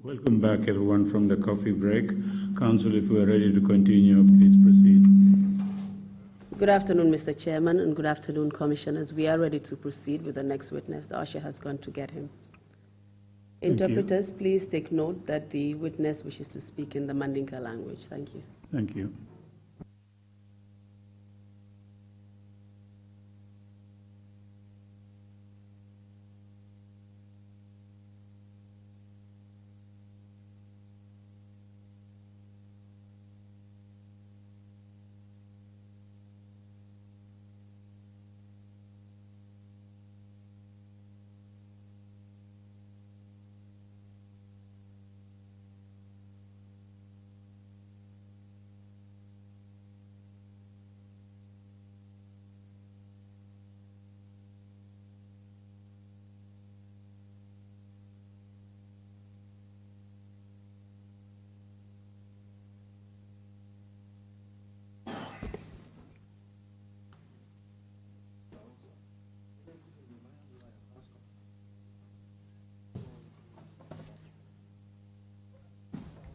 Welcome back, everyone, from the coffee break. Council, if we are ready to continue, please proceed. Good afternoon, Mr. Chairman, and good afternoon, Commissioners. We are ready to proceed with the next witness. The usher has gone to get him. Interpreters, please take note that the witness wishes to speak in the Mandinka language. Thank you. Thank you.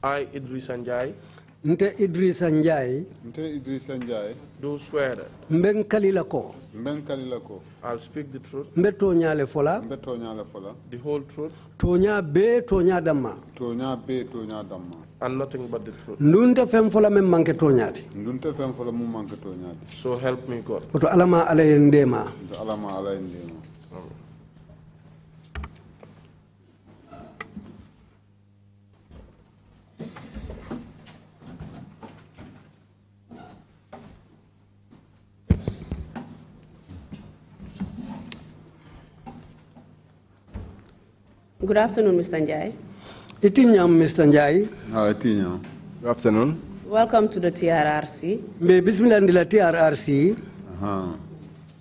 I, Idrissa Njai. Nte Idrissa Njai. Do swear that. Mben kalilako. I'll speak the truth. Mbeto nyale fola. The whole truth. Tonya be tonya damma. And nothing but the truth. Ndunte fem fola mem manke tonyati. So help me God. Oto alama alayendema. Good afternoon, Mr. Njai. Itinyam, Mr. Njai. Itinyam. Good afternoon. Welcome to the TRRC. Be bismillah ndila TRRC.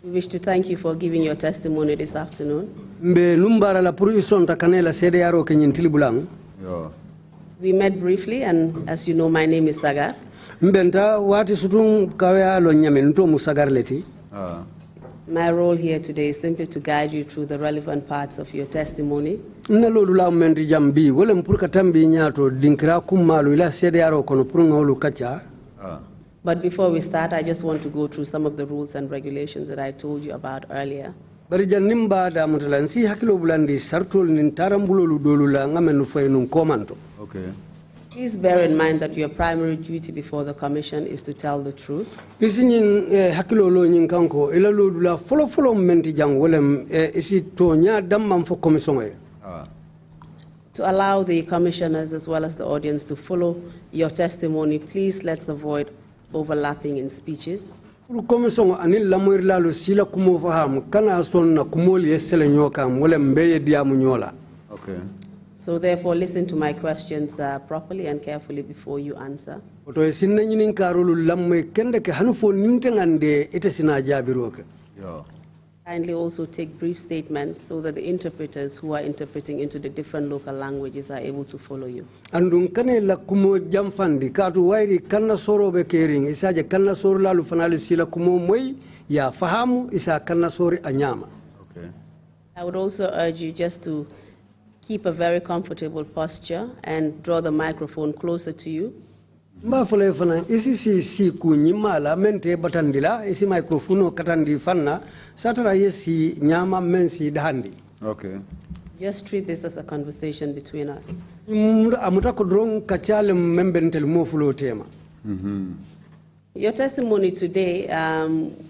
We wish to thank you for giving your testimony this afternoon. Mbe lumbara la puru isonta kanela sede yaro kenyintili bulang. We met briefly, and as you know, my name is Sagar. Mbenta wati sutung kawya lo nyame nto musagar leti. My role here today is simply to guide you through the relevant parts of your testimony. Nalolu mendi jambi wole mpurka tambi nyato dinkra kumalu ila sede yaro kono purunga olu kacha. But before we start, I just want to go through some of the rules and regulations that I told you about earlier. Bari janimba da mutalansi hakilo bulandi sartol nin tarambulolu dolula ngamenu faynun komanto. Okay. Please bear in mind that your primary duty before the Commission is to tell the truth. Isinin hakilo lo nyin kanko ila lodula folo menti jang wolem isi to nya damman fo commission e. To allow the commissioners as well as the audience to follow your testimony, please let's avoid overlapping in speeches. Commission anil lamoir lalo sila kumo faham kana sonna kumol yesele nyokam wolem beye diamu nyola. Okay. So therefore, listen to my questions properly and carefully before you answer. Oto sinna nyinin karulu lamme kende ke hanufo nyintengande ite sina jabiroke. Kindly also take brief statements so that the interpreters who are interpreting into the different local languages are able to follow you. Andun kane la kumo jamfandi katu wairi kanna soro be kering isaje kanna soro lalu fanali sila kumo moy ya fahamu isa kanna sori anyama. Okay. I would also urge you just to keep a very comfortable posture and draw the microphone closer to you. Mba fole fana isi si kunyimala mente batandila isi microphone katandi fanna satara yesi nyama mensi dahandi. Okay. Just treat this as a conversation between us. Amutako drong kachale membentel mofulo tema. Your testimony today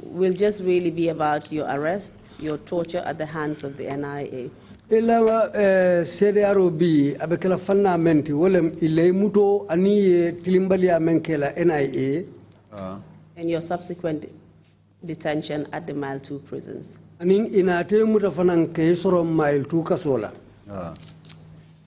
will just really be about your arrest, your torture at the hands of the NIA. Ila CDRO bi abekela fanna menti wolem ile muto ani tilimbali amenkela NIA and your subsequent detention at the Mile 2 prisons. Aning inate muta fanan ke soro Mile 2 kasola.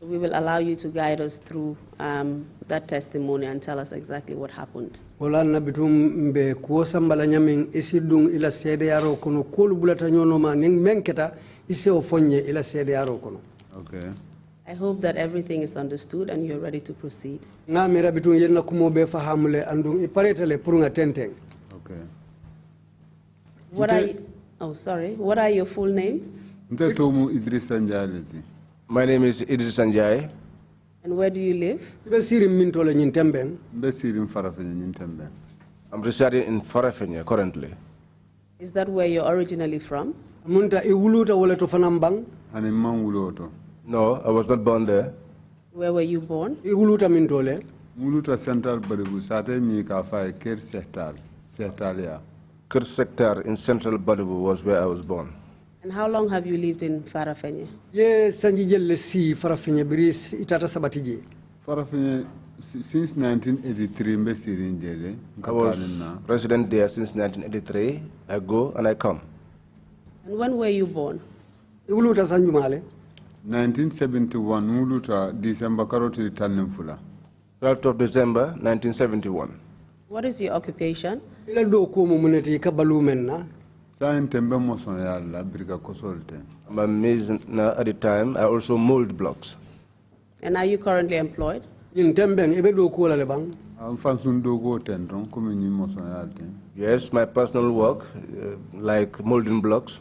We will allow you to guide us through that testimony and tell us exactly what happened. Wala na bitum be kuosa mbala nyamin isidung ila CDRO kono kolu bulata nyono ma ning menketa ise ofonye ila CDRO kono. Okay. I hope that everything is understood and you're ready to proceed. Nga mera bitum yenna kumo be fahamule andung iparetele purunga tenteng. Okay. What are your full names? Idrissa Njai. My name is Idrissa Njai. And where do you live? Be sirim min tole nyin tembeng. Mbe sirim Farafenni ñin tembe. I'm residing in Farafenni currently. Is that where you're originally from? Munta I wuluta wala to fanambang. Hani man wuloto. No, I was not born there. Where were you born? I wuluta min tole. Wuluta central baribu sate mi ka fa ker sectaria. Trrc sector in central Badibu was where I was born. And how long have you lived in Farafenni? Ye sanji jelle si Farafenni biris itata sabatiji. Farafenni since 1983 mbe sirin jele. I was resident there since 1983. I go and I come. And when were you born? I wuluta sanjumale. 1971 wuluta December karoti tanem fula. 12th of December 1971. What is your occupation? Ila do ko mo muneti ka balu menna. Sain tembe moson yalla briga kosolte. I'm a mason at the time. I also mold blocks. And are you currently employed? Yin tembeng ebe do ko la lebang. Am fansun dogo tendron comme ni moson yalte. Yes, my personal work, like molding blocks.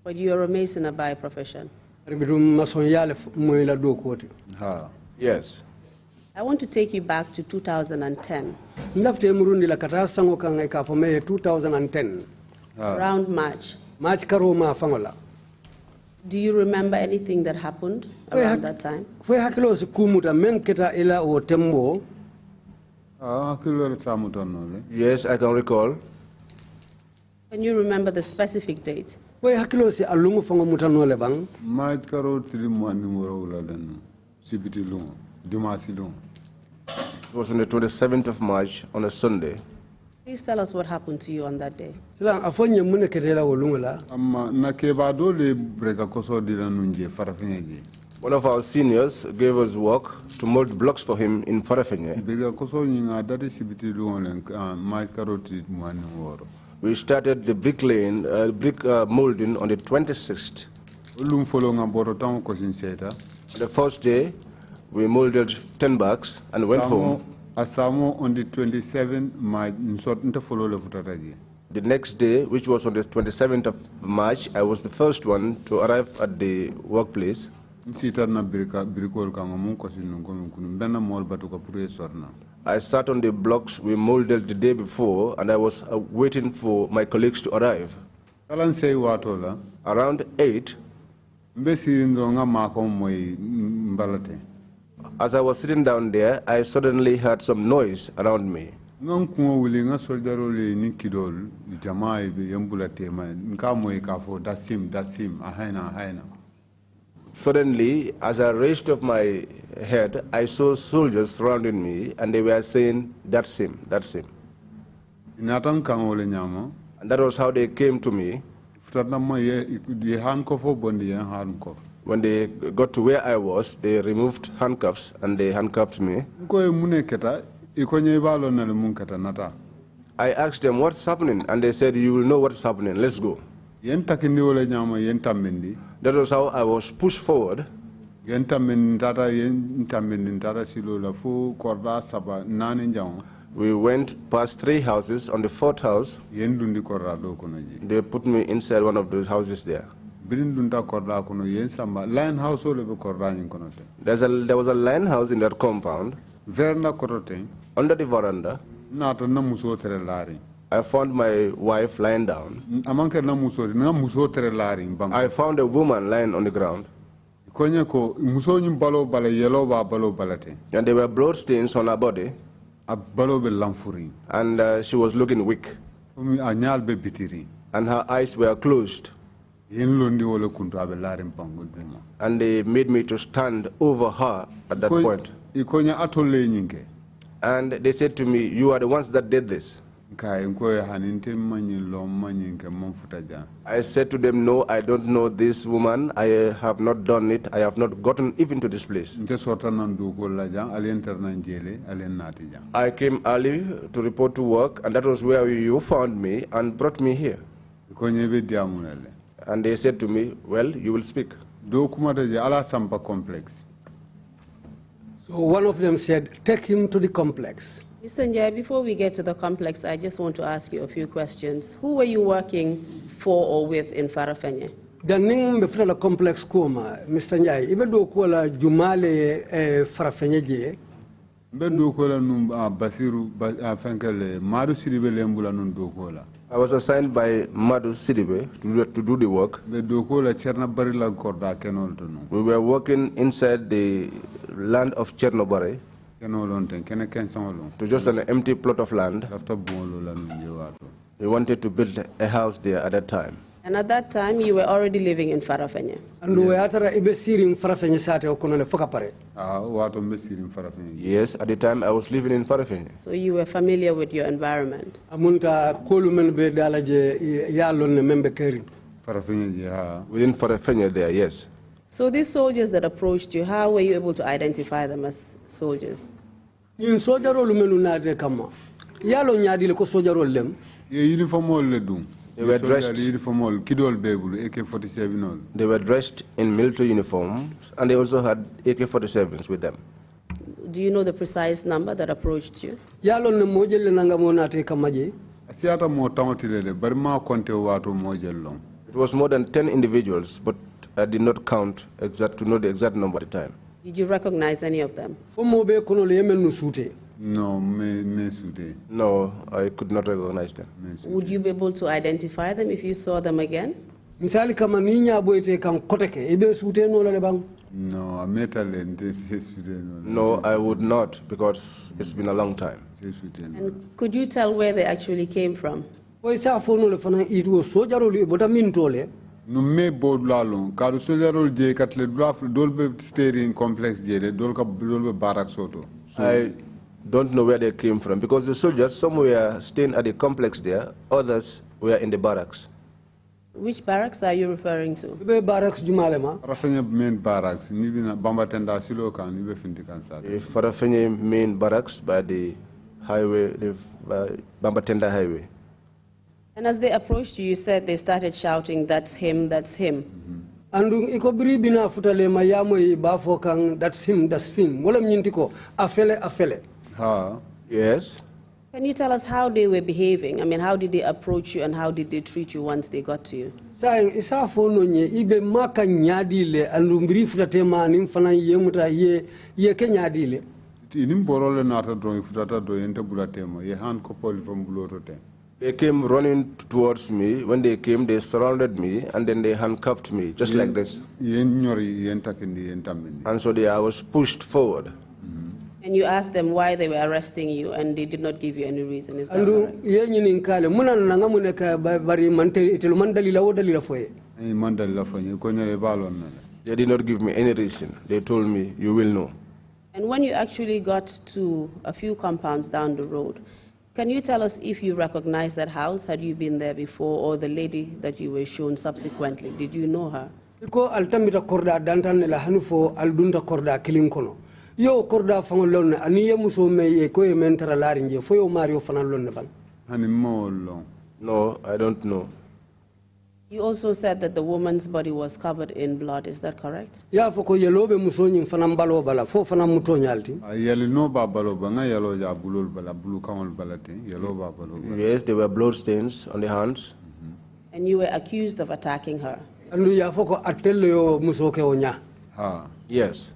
But you're a mason by profession. Ribidum mason yale moy la do ko ti. Ha. Yes. I want to take you back to 2010, Ndafte murundi la kata sango kan ka fo me 2010. around March. March karoma fangola. Do you remember anything that happened around that time? Foi hakilo su kumuta men keta ila o tembo. Hakilo samutanole. Yes, I can recall. Can you remember the specific date? Foi hakilo si alungu fango mutanole bang. Mait karoti mwani wora den. Sibiti lungo. Dimasi lungo. It was on the 27th of March on a Sunday. Please tell us what happened to you on that day. Sila afonye mune ketela o lungu la. Amma na keba dole breka koso dila nunje Farafenni. One of our seniors gave us work to mold blocks for him in Farafenni. Breka koso nyinga dati sibiti lungo len mait karoti mwani wora. We started the brick molding on the 26th. Lum folo nga boro tango kosin seta. The first day, we molded 10 bags and went home. Asamo on the 27th March, nsot follow le futataji. The next day, which was on the 27th of March, I was the first one to arrive at the workplace. Sita na brikol kanga mun kosin nungo kunu bena mol batuka pure sorna. I sat on the blocks we molded the day before, and I was waiting for my colleagues to arrive. Kalan say watola. Around 8, Mbe sirindo nga mako moy mbalate. as I was sitting down there, I suddenly heard some noise around me. Ngan kuwa wuli nga soldaro le ni kidol jamaa ibe yambula tema nka moy kafo dasim ahaina. Suddenly, as I raised up my head, I saw soldiers surrounding me, and they were saying, "That's him, that's him." Inatan kan wole nyama. And that was how they came to me. Futatama ye handkofo bondi ye handkof. When they got to where I was, they removed handcuffs and they handcuffed me. Ko mune keta ikonye balo na mun keta nata. I asked them, "What's happening?" And they said, "You will know what's happening. Let's go." Yen takindi wole nyama yen tambendi. That was how I was pushed forward. Yen tambendi tata silo la fu korda saba nane njang. We went past 3 houses. On the 4th house, Yen dundi korda do kono ji. they put me inside one of those houses there. Birin dunda korda kono yen samba line house ole be korda nyin kono te. There was a line house in that compound. Veranda korote. Under the veranda, Nata na muso tere lari. I found my wife lying down. Amanke na muso tere lari bang. I found a woman lying on the ground. Konye ko muso nyim balo bala yellow ba balo balate. And there were blood stains on her body. A balo be lamfuri. And she was looking weak. Anyal be bitiri. And her eyes were closed. Yen londi wole kunto abe lari mpango dima. And they made me to stand over her at that point. Ikonya atole nyinke. And they said to me, "You are the ones that did this." Kai nkoye haninte manyi lo manyi nke mfutaja. I said to them, "No, I don't know this woman. I have not done it. I have not gotten even to this place." Nte sorta nan duko la jang alien ternan jele alien nati jang. I came early to report to work, and that was where you found me and brought me here. Ikonye be diamunele. And they said to me, "Well, you will speak." Do kumata je ala sampa complex. So one of them said, "Take him to the complex." Mr. Njai, before we get to the complex, I just want to ask you a few questions. Who were you working for or with in Farafenni? Daning me fita la complex koma Mr. Njai ibe do ko la jumale farafenyeje be do ko la num Basiru fankele Madu Sidibe lembula nun do ko la I was assigned by Madu Sidibe to do the work. be do ko la Cerna Barila Korda kenol to no We were working inside the land of Chernobare kenol ten kene ken sangolon to just an empty plot of land. lafta bolo la nun jewato We wanted to build a house there at that time. And at that time, you were already living in Farafenye. andu yatara ibe sirin farafenye sate o kono ne foka pare wato be sirim farafin Yes, at the time I was living in Farafenye. So you were familiar with your environment. amunta kolu men be dalaje yalon ne membe keri farafin je ha Within Farafenye there, yes. So these soldiers that approached you, how were you able to identify them as soldiers? yin sojarolu menu naade kama yalo nyaadi le ko sojarol lem ye uniform ol le dum They were dressed. Uniform ol kidol bebulu AK-47 ol They were dressed in military uniforms and they also had AK-47s with them. Do you know the precise number that approached you? yalo ne mojelle nanga mo naate kama je asiata mo tawtile le bari ma konte wato mo jellon It was more than 10 individuals, but I did not count to know the exact number at the time. Did you recognize any of them? fo mo be kono le yemen no suute no me sude No, I could not recognize them. Would you be able to identify them if you saw them again? misali kama ni nya boyte kan koteke ibe suute no la le bang no a metale nte sude No, I would not because it's been a long time. And could you tell where they actually came from? o sa fo no le fana itu sojarolu e bota min tole no me bodlalon kadu sojarol je katle dolbe steering complex je le dolbe barak soto I don't know where they came from because the soldiers, some were staying at the complex there, others were in the barracks. Which barracks are you referring to? be barracks jumale ma rafanya main barracks ni bina bamba tenda silo kan ni be findi kan sa The Farafenye main barracks by the highway, the Bambatenda highway. And as they approached you, you said they started shouting, "That's him, that's him." andung iko biri bina futale ma yamo e bafo kan that's him wala nyinti ko afele ha Yes. Can you tell us how they were behaving? I mean, how did they approach you and how did they treat you once they got to you? saying isa fo no nye ibe maka nyaadi le andu mbiri futate ma nim fana yemuta ye ke nyaadi le inim borole nata do futata do ente bulatema ye han ko poli pam buloto ten They came running towards me. When they came, they surrounded me and then they handcuffed me, just like this. yen nyori yen takindi yen tambindi And so I was pushed forward. And you asked them why they were arresting you and they did not give you any reason. Is that andu correct? ye nyini kale muna nanga mune ka bari mante itelu mandalila wo dalila foye ay mandal la fani ko nyere balon na They did not give me any reason. They told me, you will know. And when you actually got to a few compounds down the road, can you tell us if you recognized that house? Had you been there before, or the lady that you were shown subsequently? Did you know her? ko altamita korda dantan la hanufo aldunta korda kilin kono yo korda fangol lon ani ye muso me e ko e mentara larinje fo yo mario fanal lon ban hani mollo No, I don't know. You also said that the woman's body was covered in blood. Is that correct? ya fo ko yelobe muso nyin fanam balo bala fo fanam muto nyalti yeli no ba balo ba nga yelo ja bulol bala bulu kamol balati yelo ba balo ba Yes, there were blood stains on the hands. And you were accused of attacking her. andu ya fo ko atelle yo muso ke onya ha Yes.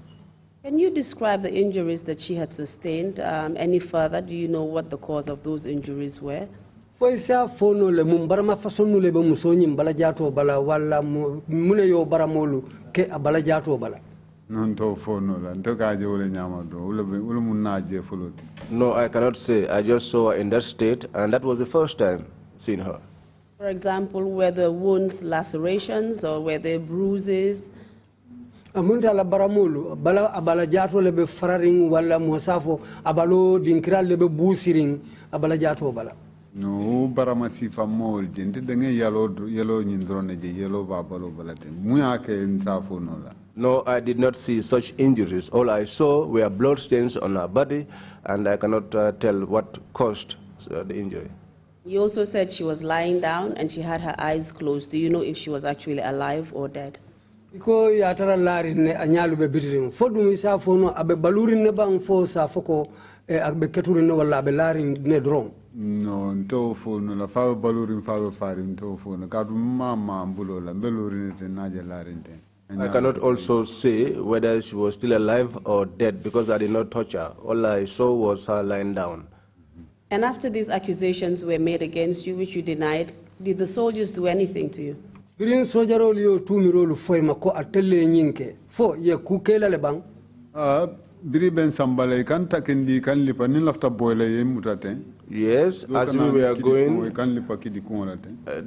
Can you describe the injuries that she had sustained any further? Do you know what the cause of those injuries were? fo isa fo no le mum barama fasonu le be muso nyin bala jato bala wala mune yo baramolu ke abala jato bala non to fono la to ka je wala nyama do wala mun na je foloti No, I cannot say. I just saw her in that state, and that was the first time seeing her. For example, were the wounds lacerations or were there bruises? amunta la baramolu bala abala jato le be fararing wala mosafo abalo dinkral le be busiring abala jato bala no barama sifa mol je nte da ngay yelo nyin drone je yelo ba balo balate muya ke nsa fono la No, I did not see such injuries. All I saw were blood stains on her body, and I cannot tell what caused the injury. You also said she was lying down and she had her eyes closed. Do you know if she was actually alive or dead? iko ya tara lari ne anyalu be bitirin fodum isa fono abe balurin ne bang fo sa foko abe keturin ne wala abe lari ne dron No, nto phone la fa balurin fa farim to phone. Kadu mama ambulo la belurin te naje larinte. I cannot also say whether she was still alive or dead because I did not touch her. All I saw was her lying down. And after these accusations were made against you, which you denied, did the soldiers do anything to you? Birin sojarol yo tumirolu foy mako atelle nyinke fo ye kukela le bang. Biri ben sambale kan takindi kan lipa ni lafta boyle ye mutate. Yes, as we were going,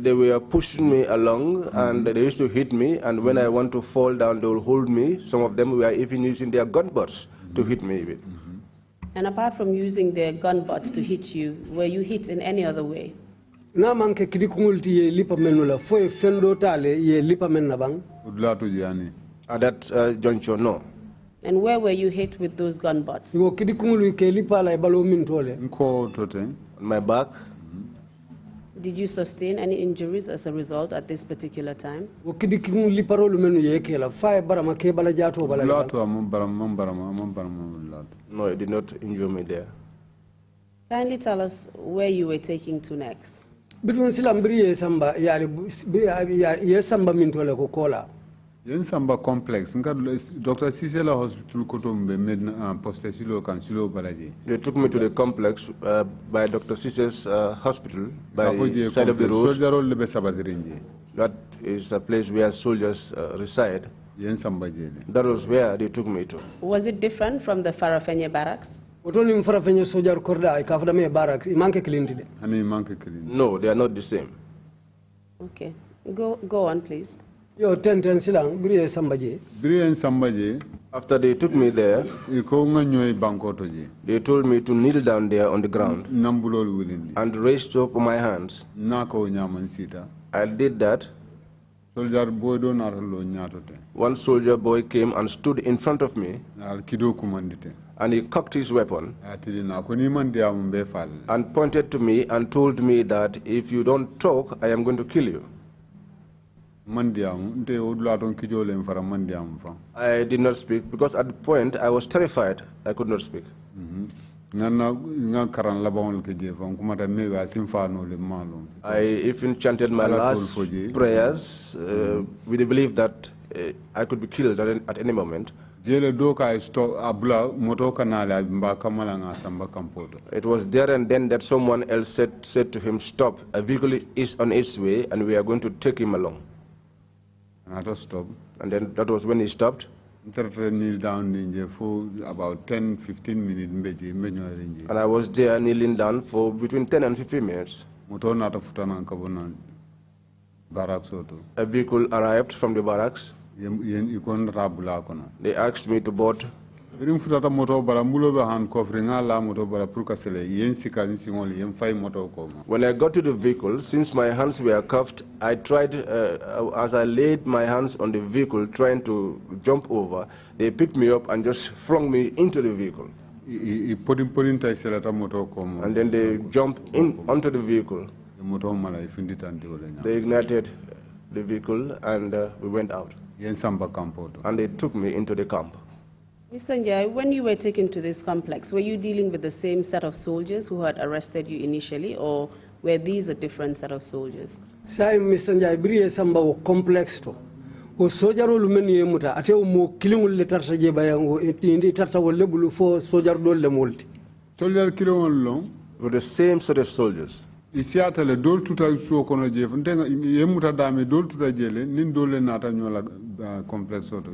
they were pushing me along and they used to hit me, and when I want to fall down, they will hold me. Some of them were even using their gun butts to hit me with. And apart from using their gun butts to hit you, were you hit in any other way? Na manke kidikungulti ye lipa menula foy fendo tale ye lipa menna bang. At that juncture, no. And where were you hit with those gun butts? Go kidikungulu ke lipa la balo min tole. On my back. Did you sustain any injuries as a result at this particular time? Go kidikungulu lipa rolu menu ye ke la fay barama ke bala jato bala. No, it did not injure me there. Kindly tell us where you were taking to next. Between silambri ye samba ye samba min tole ko kola. Yen samba complex. Dr. Sisela Hospital Kotombe made postesilo kansilo balaji. They took me to the complex by Dr. Sis's hospital by the side of the road. That is a place where soldiers reside. That was where they took me to. Was it different from the Farafenye barracks? No, they are not the same. Okay. Go on, please. Yo, ten silang, Brie Sambaje. After they took me there, they told me to kneel down there on the ground and raise up my hands. I did that. One soldier boy came and stood in front of me, and he cocked his weapon and pointed to me and told me that if you don't talk, I am going to kill you. I did not speak because at the point I was terrified. I could not speak. I even chanted my last prayers with the belief that I could be killed at any moment. It was there and then that someone else said to him, "Stop, a vehicle is on its way and we are going to take him along." And then that was when he stopped. Kneel down for about 10-15 minutes. And I was there kneeling down for between 10 and 15 minutes. A vehicle arrived from the barracks. They asked me to board. When I got to the vehicle, since my hands were cuffed, I tried, as I laid my hands on the vehicle trying to jump over, they picked me up and just flung me into the vehicle. And then they jumped in onto the vehicle. They ignited the vehicle and we went out. And they took me into the camp. Mr. Njai, when you were taken to this complex, were you dealing with the same set of soldiers who had arrested you initially, or were these a different set of soldiers? Sai Mr. Njai, biri samba o complex to. O sojaro lumeni yemuta ate o mo kilingul le tarta je bayango indi tarta wolle bulu fo sojar dol le multi. Soldier kilingul long with the same sort of soldiers. Isiata le dol tuta suo kono je ntenga yemuta dame dol tuta jele nin dol le nata nyola complex auto.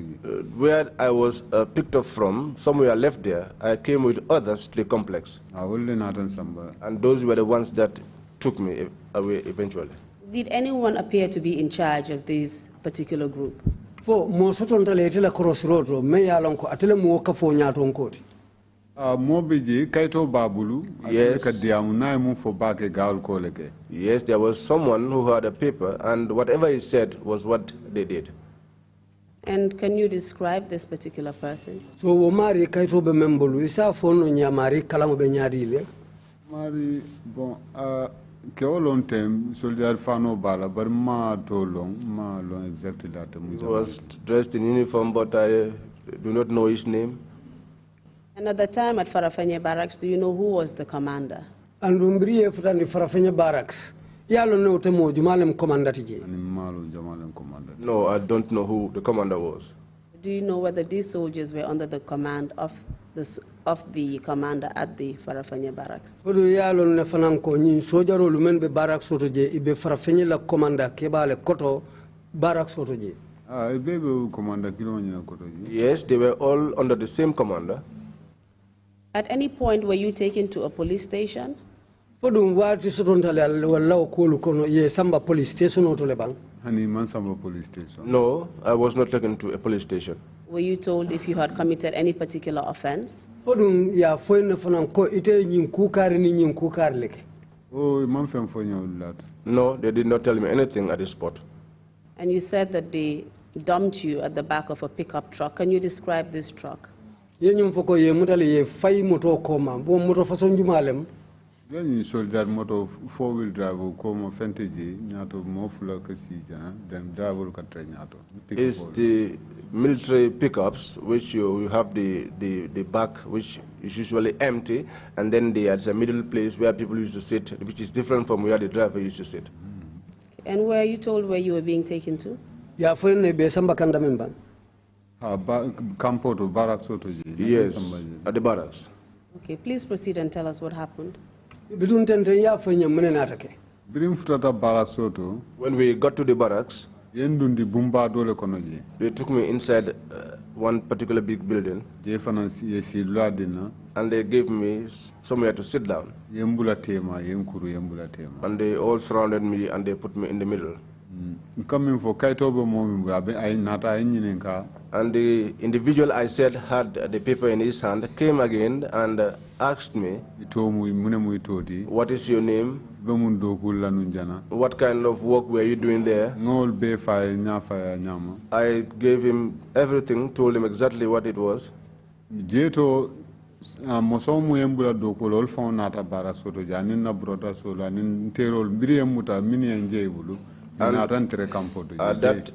Where I was picked up from, somewhere left there, I came with others to the complex. And those were the ones that took me away eventually. Did anyone appear to be in charge of this particular group? For most of the crossroad, me alonko atele mo ka fo nyato nkoti. Yes, there was someone who had a paper, and whatever he said was what they did. And can you describe this particular person? So Mari kaito be membolu isa fono nya Mari kalamu be nyaadile. Mari bon ke olon tem soldier fano bala bar ma to long exactly that. He was dressed in uniform, but I do not know his name. And at the time at Farafenye Barracks, do you know who was the commander? And umbriye futani Farafenni barracks. Yalo no temo jumalem commandant je. No, I don't know who the commander was. Do you know whether these soldiers were under the command of the commander at the Farafenni barracks? Odo yalo ne fananko ni sojaro lumen be barracks soto je ibe Farafenni la commander kebale koto barracks soto je. Yes, they were all under the same commander. At any point were you taken to a police station? Podum wati sotontale wala ko kono ye samba police station otole bang. Police station. No, I was not taken to a police station. Were you told if you had committed any particular offense? Podum ya foyne fanan ko ite nyin kukari ni nyin kukari leke. Oh, man fem fonyo. No, they did not tell me anything at the spot. And you said that they dumped you at the back of a pickup truck. Can you describe this truck? Ye nyum foko ye mutale ye fay moto koma bo moto façon jumalem. Then soldier moto 4-wheel drive koma fenteji nyato mo fula kasi jana then driver ka nyato. It's the military pickups which you have the back which is usually empty, and then there's a middle place where people used to sit, which is different from where the driver used to sit. And were you told where you were being taken to? Ya foyne be samba kanda memba. Campo to barracks soto ji. Yes, at the barracks. Okay, please proceed and tell us what happened. Bidun tente ya foyne mune natake. Birim futata barracks soto. When we got to the barracks, yendundi bumba dole kono ji. They took me inside one particular big building. And they gave me somewhere to sit down. And they all surrounded me and they put me in the middle. Coming for Kaitobo and the individual I said had the paper in his hand came again and asked me, what is your name? What kind of work were you doing there? I gave him everything, told him exactly what it was. Mosomu yembula dokolol fon nata bara soto janin na broda solo anin terol biri muta mini enjebulu nata ntere campo do that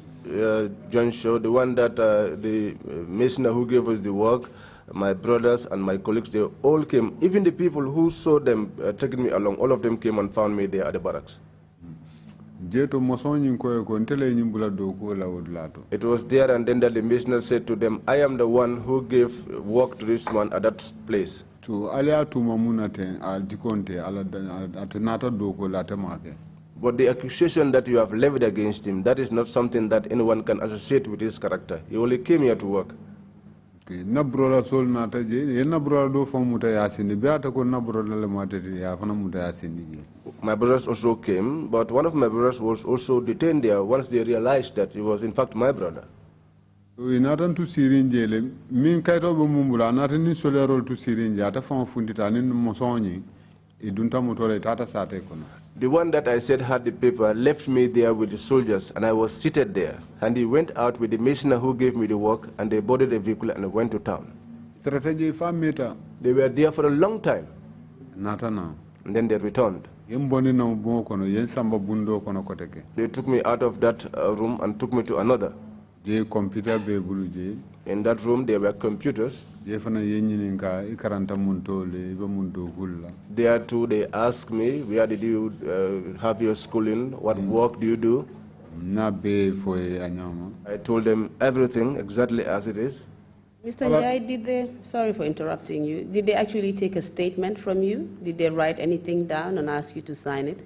John Shaw, the one that the masonry who gave us the work, my brothers and my colleagues, they all came. Even the people who saw them taking me along, all of them came and found me there at the barracks. It was there and then that the missioner said to them, I am the one who gave work to this man at that place. But the accusation that you have levied against him, that is not something that anyone can associate with his character. He only came here to work. My brothers also came, but one of my brothers was also detained there once they realized that he was in fact my brother. The one that I said had the paper left me there with the soldiers, and I was seated there. And he went out with the missioner who gave me the work, and they boarded a vehicle and went to town. They were there for a long time. And then they returned. They took me out of that room and took me to another. In that room, there were computers. There too, they asked me, where did you have your schooling? What work do you do? I told them everything exactly as it is. Mr. Njai, did they, sorry for interrupting you, did they actually take a statement from you? Did they write anything down and ask you to sign it?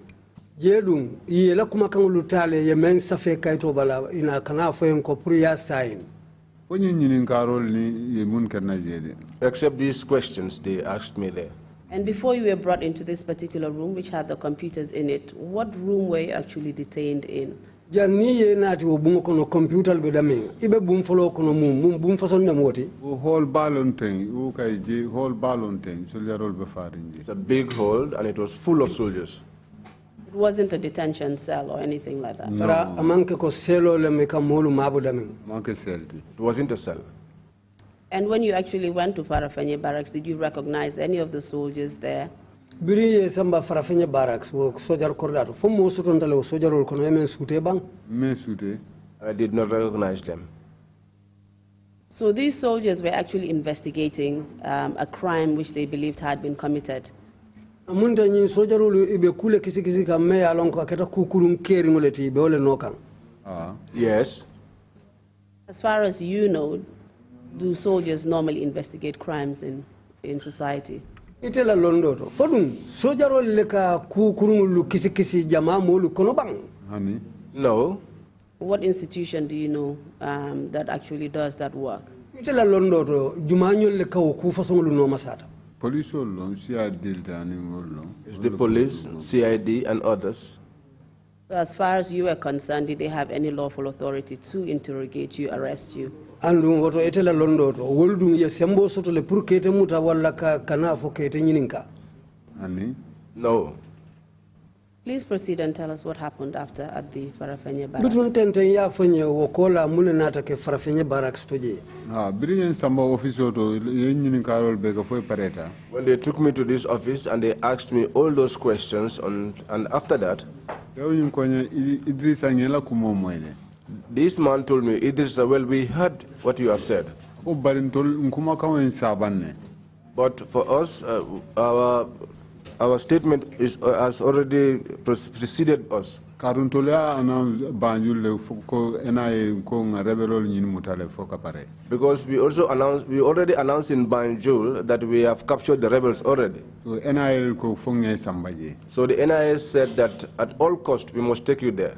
Jedum, yela kuma kan lutale ye men safe kaito bala ina kana foyen ko pour ya sign. Except these questions they asked me there. And before you were brought into this particular room, which had the computers in it, what room were you actually detained in? Janni ye nati wo bungo kono computer be dame ibe bum folo kono mum bum fason dem woti whole ballon thing o kay je whole ballon thing soldier be farinji. It's a big hall and it was full of soldiers. It wasn't a detention cell or anything like that. No. Amanke ko selo le me kam molu mabu dame. It wasn't a cell. And when you actually went to Farafenni barracks, did you recognize any of the soldiers there? Biri samba Farafenni barracks wo sojar kordato fo mo sutontale wo sojarol kono men sute bang men sute. I did not recognize them. So these soldiers were actually investigating a crime which they believed had been committed. Amunta nyi sojarulu ibe kule kisi kamme alonko aketa kukurun keri ngoleti ibe ole nokan. Yes. As far as you know, do soldiers normally investigate crimes in society? Itela londo to. Fodun sojarolu leka kukurun kisi jama molu kono bang. Honey? No. What institution do you know that actually does that work? Itela londo to jumanyol leka ku fasongolu no masata. Police alone, CID alone. It's the police, CID, and others. So as far as you are concerned, did they have any lawful authority to interrogate you, arrest you? Andu woto itela londo to. Woldung ye sembo soto le pour kete muta wala kana fo kete nyininka. Honey? No. Please proceed and tell us what happened after at the Farafenye barracks. Bitun tenten ya fanye wokola mule nata ke Farafenye barracks toje. Brilliant Samba office auto, yin Carol Baker for Pareta. When they took me to this office and they asked me all those questions, and after that, this man told me, Idris, well, we heard what you have said. But for us, our statement has already preceded us. Because we already announced in Banjul that we have captured the rebels already. So the NIS said that at all cost we must take you there.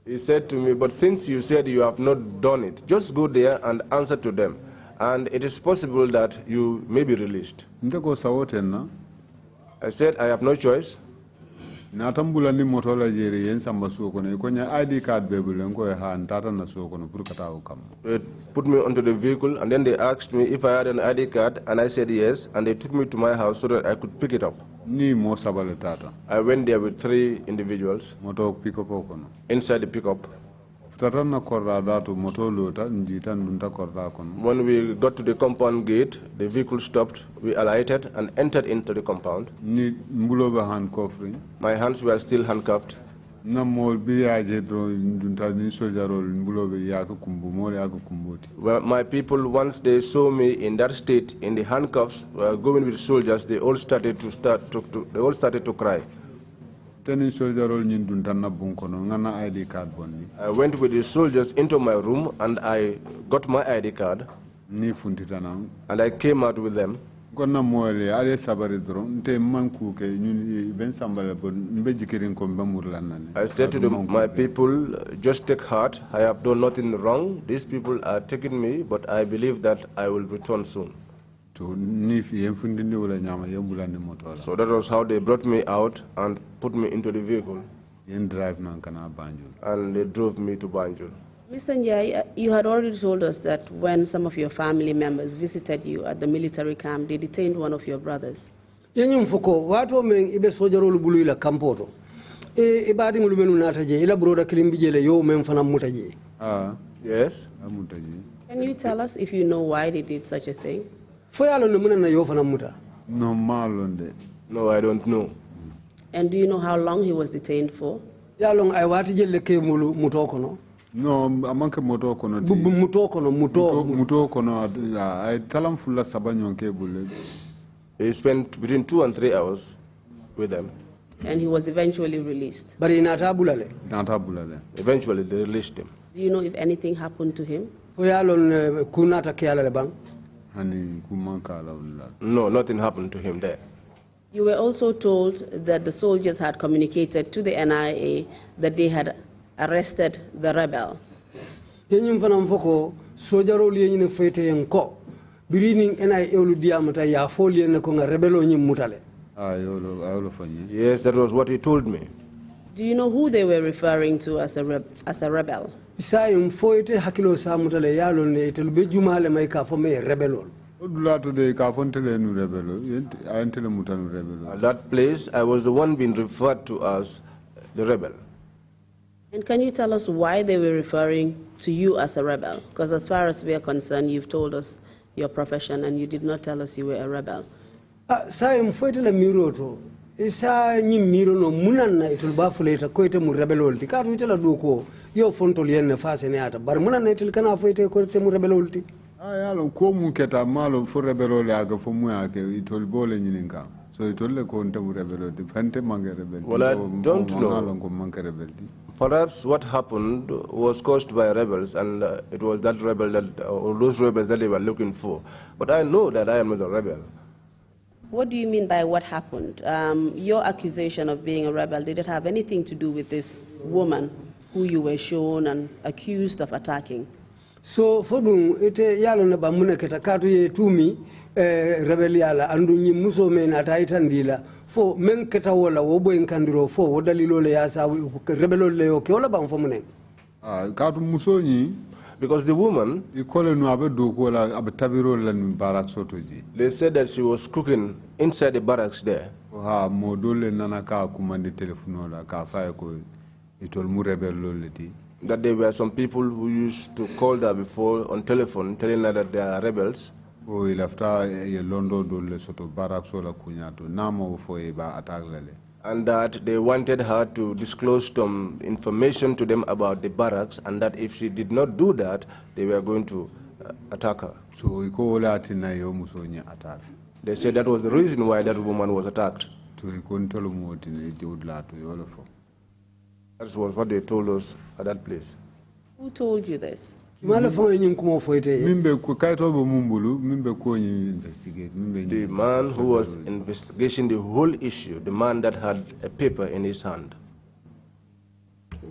He said to me, but since you said you have not done it, just go there and answer to them. And it is possible that you may be released. I said, I have no choice. They put me onto the vehicle and then they asked me if I had an ID card and I said yes, and they took me to my house so that I could pick it up. I went there with 3 individuals inside the pickup. When we got to the compound gate, the vehicle stopped, we alighted and entered into the compound. My hands were still handcuffed. Well, my people, once they saw me in that state, in the handcuffs, going with soldiers, they all started to cry. I went with the soldiers into my room and I got my ID card and I came out with them. I said to my people, just take heart, I have done nothing wrong. These people are taking me, but I believe that I will return soon. So that was how they brought me out and put me into the vehicle. And they drove me to Banjul. Mr. Njai, you had already told us that when some of your family members visited you at the military camp, they detained one of your brothers. Yes. Can you tell us if you know why they did such a thing? No, I don't know. And do you know how long he was detained for? No, amanke moto kono ti. Muto kono ay talam fulla sabanyon kebule. He spent between 2 and 3 hours with them. And he was eventually released. Natabulale. Eventually they released him. Do you know if anything happened to him? No, nothing happened to him there. You were also told that the soldiers had communicated to the NIA that they had arrested the rebel. Yes, that was what he told me. Do you know who they were referring to as a rebel? At that place, I was the one being referred to as the rebel. And can you tell us why they were referring to you as a rebel? Because as far as we are concerned, you've told us your profession and you did not tell us you were a rebel. isa ni miro no munanna itul bafuleta ko ite mu rebelolti ka to itela do ko yo fontol yenne fase ne ata bar munanna itul kana fo ite ko ite mu rebelolti yalo ko mu keta malo fo rebelole aga fo mu ake itol bole nyininga so itol le ko ntamu rebelolti fante mangi rebelti well I don't know. Perhaps what happened was caused by rebels, and it was that rebel that, or those rebels that they were looking for. But I know that I am not a rebel. What do you mean by what happened? Your accusation of being a rebel, did it have anything to do with this woman who you were shown and accused of attacking? So for ite yalo na bamuna keta katu ye tumi rebel yala andu nyi muso me na taitandila fo men keta wala wo boy kandiro fo wo dalilo le yasa rebelo le o ke wala bam fo munen katu muso ni because the woman they said that she was cooking inside the barracks there. That there were some people who used to call her before on telephone telling her that they are rebels. And that they wanted her to disclose some information to them about the barracks, and that if she did not do that, they were going to attack her. So they said that was the reason why that woman was attacked. That was what they told us at that place. Who told you this? The man who was investigating the whole issue, the man that had a paper in his hand.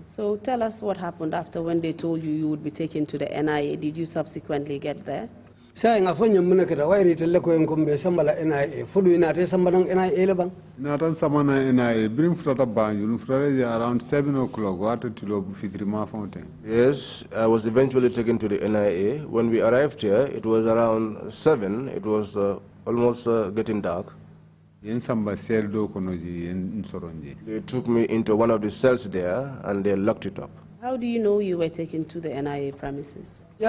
So tell us what happened after when they told you you would be taken to the NIA. Did you subsequently get there? Saying a phone muna kata wairi tele ko enkombe sambala NIA fudu inate sambanang NIA lebang natan samana NIA bring frata banjul frata around 7 o'clock water to fitrima fountain. Yes, I was eventually taken to the NIA. When we arrived here, it was around 7. It was almost getting dark. They took me into one of the cells there and they locked it up. How do you know you were taken to the NIA premises? They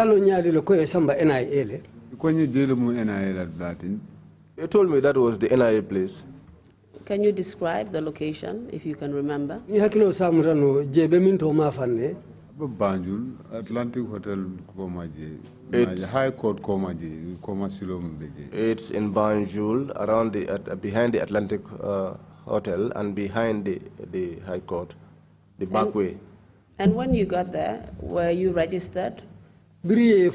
told me that was the NIA place. Can you describe the location, if you can remember? Banjul, Atlantic Hotel, it's High Court, it's in Banjul, around the behind the Atlantic Hotel and behind the High Court, the back way. And when you got there, were you registered? Hani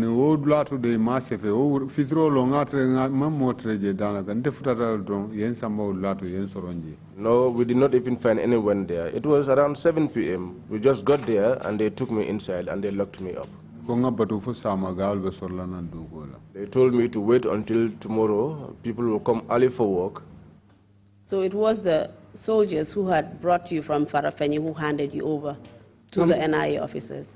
wo dulato de masefe o fitro lo ngatre mamotreje danaka nte futata don yen samba dulato yen soronje. No, we did not even find anyone there. It was around 7 p.m. We just got there and they took me inside and they locked me up. They told me to wait until tomorrow. People will come early for work. So it was the soldiers who had brought you from Farafenni who handed you over to the NIA officers?